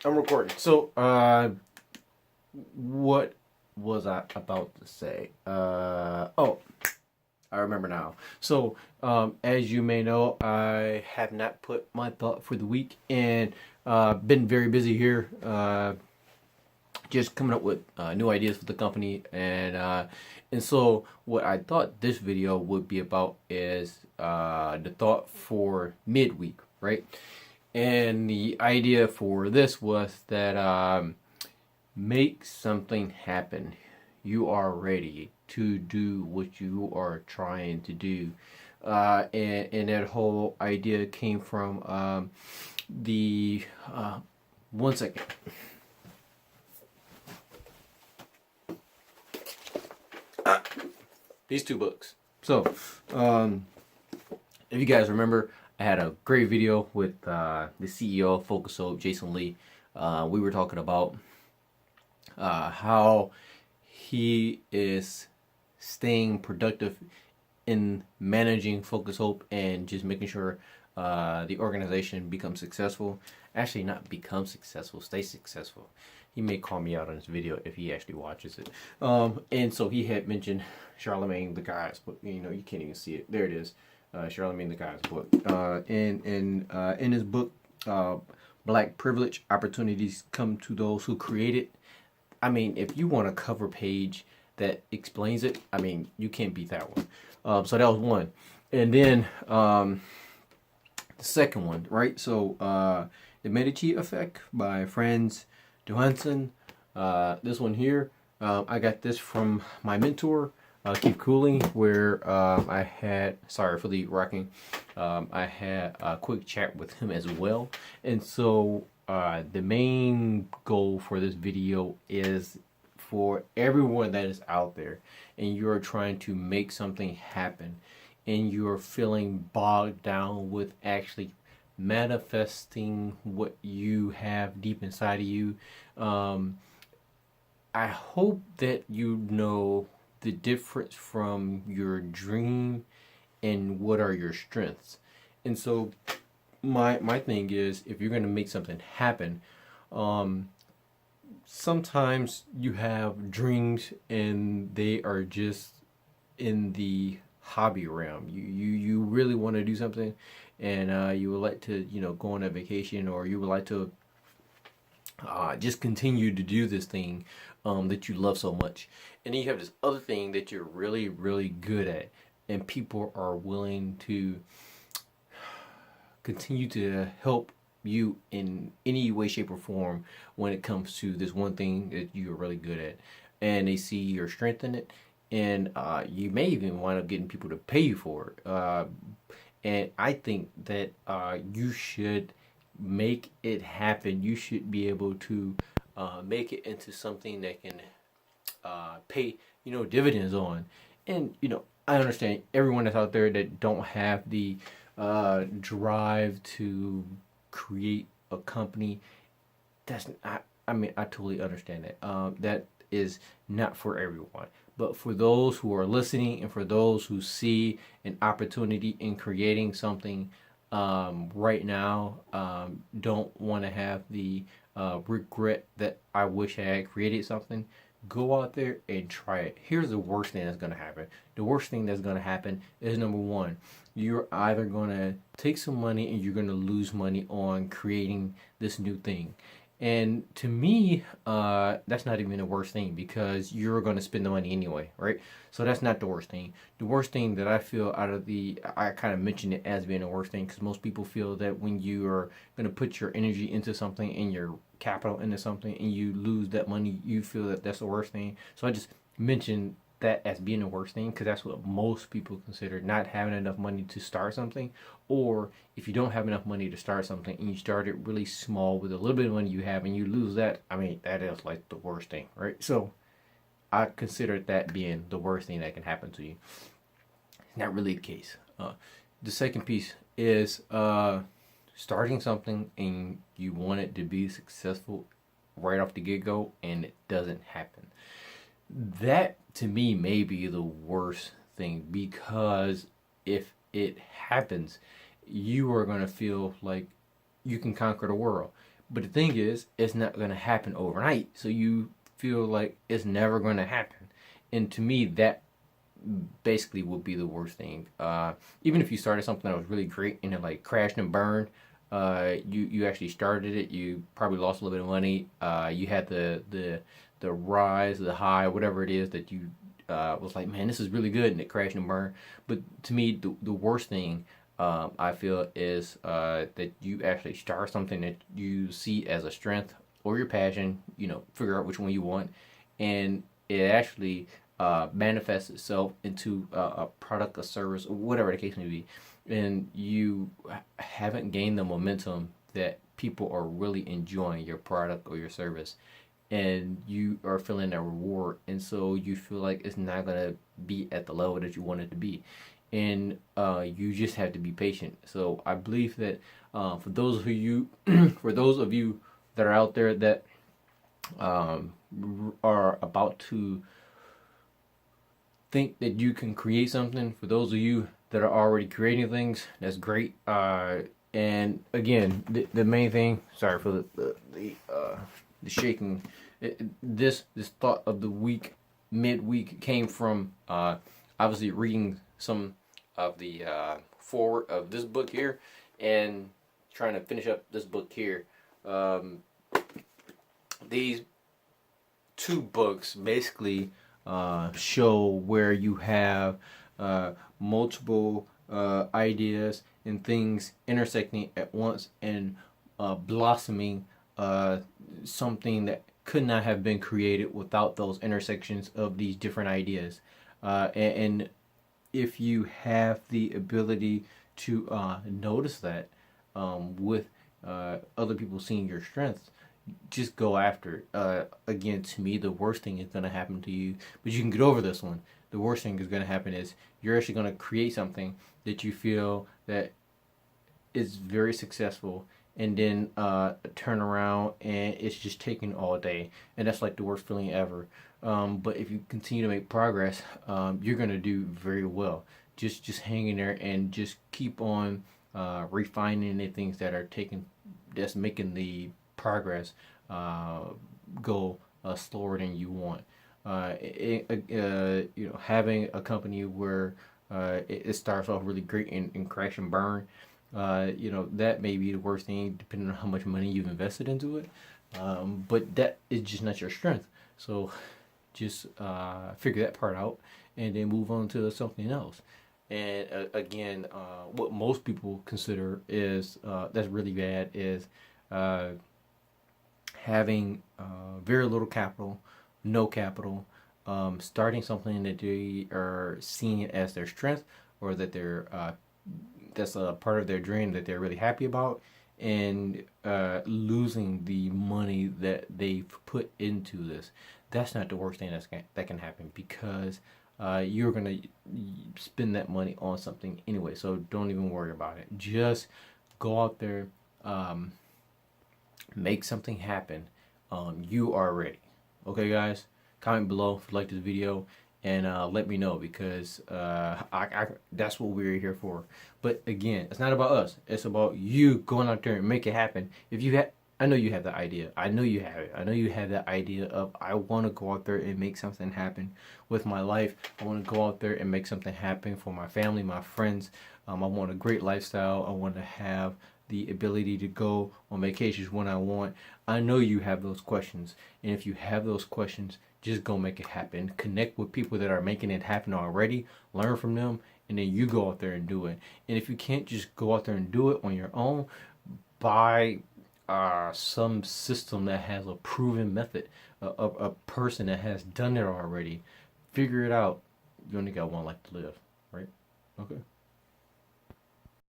I'm recording. So, what was I about to say? Oh, I remember now. So, as you may know, I have not put my thought for the week, and been very busy here. Just coming up with new ideas for the company, and so what I thought this video would be about is the thought for midweek, right? And the idea for this was that make something happen. You are ready to do what you are trying to do. And that whole idea came from the. One second. These two books. So, if you guys remember, I had a great video with the CEO of Focus Soap, Jason Lee. We were talking about how he is staying productive in managing Focus Hope and just making sure the organization becomes successful. Actually, not become successful, stay successful. He may call me out on this video if he actually watches it. And so he had mentioned Charlemagne the God's book. You know, you can't even see it. There it is. Charlemagne the God's book. In his book, Black Privilege: Opportunities Come to Those Who Create It. I mean, if you want a cover page that explains it, I mean, you can't beat that one. So that was one. And then the second one, right? So The Medici Effect by Franz Johansson. This one here, I got this from my mentor, Keith Cooling, where I had, sorry for the rocking, I had a quick chat with him as well. And so the main goal for this video is for everyone that is out there and you're trying to make something happen and you're feeling bogged down with actually manifesting what you have deep inside of you. I hope that you know the difference from your dream and what are your strengths. And so my thing is, if you're going to make something happen, sometimes you have dreams and they are just in the hobby realm. You really want to do something, and you would like to go on a vacation, or you would like to just continue to do this thing that you love so much. And then you have this other thing that you're really, really good at, and people are willing to continue to help you in any way, shape, or form when it comes to this one thing that you're really good at. And they see your strength in it, and you may even wind up getting people to pay you for it. And I think that you should make it happen. You should be able to make it into something that can pay dividends on. And I understand everyone that's out there that don't have the drive to create a company. I totally understand that. That is not for everyone. But for those who are listening and for those who see an opportunity in creating something right now, don't want to have the regret that I wish I had created something, go out there and try it. Here's the worst thing that's going to happen. The worst thing that's going to happen is, number one, you're either going to take some money and you're going to lose money on creating this new thing. And to me, that's not even the worst thing, because you're going to spend the money anyway, right? So that's not the worst thing. The worst thing that I feel I kind of mentioned it as being the worst thing, because most people feel that when you are going to put your energy into something and your capital into something and you lose that money, you feel that that's the worst thing. So I just mentioned that as being the worst thing, because that's what most people consider, not having enough money to start something. Or if you don't have enough money to start something and you start it really small with a little bit of money you have and you lose that, I mean, that is like the worst thing, right? So I consider that being the worst thing that can happen to you. It's not really the case. The second piece is starting something and you want it to be successful right off the get-go and it doesn't happen. That to me may be the worst thing, because if it happens, you are going to feel like you can conquer the world. But the thing is, it's not going to happen overnight. So you feel like it's never going to happen. And to me, that basically would be the worst thing. Even if you started something that was really great and it like crashed and burned, you actually started it. You probably lost a little bit of money. You had the rise, the high, whatever it is that you was like, man, this is really good, and it crashed and burned. But to me, the worst thing I feel is that you actually start something that you see as a strength or your passion. You know, figure out which one you want, and it actually manifests itself into a product, a service, or whatever the case may be, and you haven't gained the momentum that people are really enjoying your product or your service, and you are feeling a reward, and so you feel like it's not gonna be at the level that you want it to be, and you just have to be patient. So I believe that for those of you, for those of you that are out there that are about to think that you can create something, for those of you that are already creating things, that's great. And again, the main thing. Sorry for the shaking. This thought of the week, midweek, came from obviously reading some of the forward of this book here, and trying to finish up this book here. These two books basically show where you have multiple ideas and things intersecting at once and blossoming something that could not have been created without those intersections of these different ideas. And if you have the ability to notice that with other people seeing your strengths, just go after it. Again, to me, the worst thing is going to happen to you, but you can get over this one. The worst thing is going to happen is you're actually going to create something that you feel that is very successful, and then turn around and it's just taking all day, and that's like the worst feeling ever. But if you continue to make progress, you're going to do very well. Just hang in there and just keep on refining the things that are that's making the progress go slower than you want. Having a company where it starts off really great and crash and burn, that may be the worst thing depending on how much money you've invested into it. But that is just not your strength. So just figure that part out and then move on to something else. And again, what most people consider is that's really bad is having very little capital, no capital, starting something that they are seeing as their strength, or that that's a part of their dream that they're really happy about, and losing the money that they've put into this. That's not the worst thing that can happen, because you're gonna spend that money on something anyway. So don't even worry about it. Just go out there, make something happen. You are ready. Okay, guys. Comment below if you like this video, and let me know, because that's what we're here for. But again, it's not about us. It's about you going out there and make it happen. If you have, I know you have the idea. I know you have it. I know you have that idea of, I want to go out there and make something happen with my life. I want to go out there and make something happen for my family, my friends. I want a great lifestyle. I want to have the ability to go on vacations when I want. I know you have those questions. And if you have those questions, just go make it happen. Connect with people that are making it happen already. Learn from them. And then you go out there and do it. And if you can't just go out there and do it on your own, buy some system that has a proven method, a person that has done it already. Figure it out. You only got one life to live, right? Okay.